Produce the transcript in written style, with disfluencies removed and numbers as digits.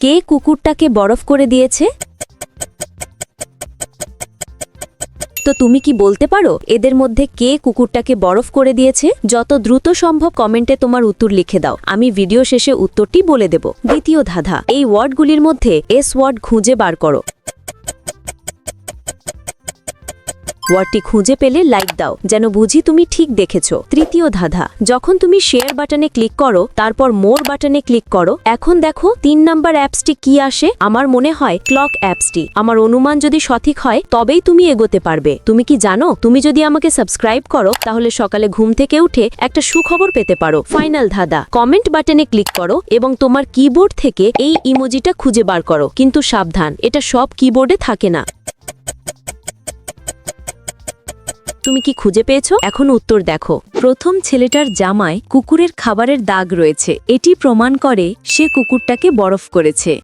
কে কুকুরটাকে বরফ করে দিয়েছে? তো তুমি কি বলতে পারো এদের মধ্যে কে কুকুরটাকে বরফ করে দিয়েছে? যত দ্রুত সম্ভব কমেন্টে তোমার উত্তর লিখে দাও, আমি ভিডিও শেষে উত্তরটি বলে দেব। দ্বিতীয় ধাঁধা, এই ওয়ার্ডগুলির মধ্যে এস ওয়ার্ড খুঁজে বার করো। ওয়ার্ডটি খুঁজে পেলে লাইক দাও, যেন বুঝি তুমি ঠিক দেখেছো। তৃতীয় ধাঁধা, যখন তুমি শেয়ার বাটনে ক্লিক করো তারপর মোর বাটনে ক্লিক করো, এখন দেখো 3 নাম্বার অ্যাপসটি কি আসে? আমার মনে হয় ক্লক অ্যাপসটি। আমার অনুমান যদি সঠিক হয় তবেই তুমি এগোতে পারবে। তুমি কি জানো, তুমি যদি আমাকে সাবস্ক্রাইব করো তাহলে সকালে ঘুম থেকে উঠে একটা সুখবর পেতে পারো। ফাইনাল ধাঁধা, কমেন্ট বাটনে ক্লিক করো এবং তোমার কিবোর্ড থেকে এই ইমোজিটা খুঁজে বার করো, কিন্তু সাবধান, এটা সব কিবোর্ডে থাকে না। তুমি কি খুঁজে পেয়েছো? এখন উত্তর দেখো। প্রথম ছেলেটার জামায় কুকুরের খাবারের দাগ রয়েছে, এটি প্রমাণ করে সে কুকুরটাকে বরফ করেছে।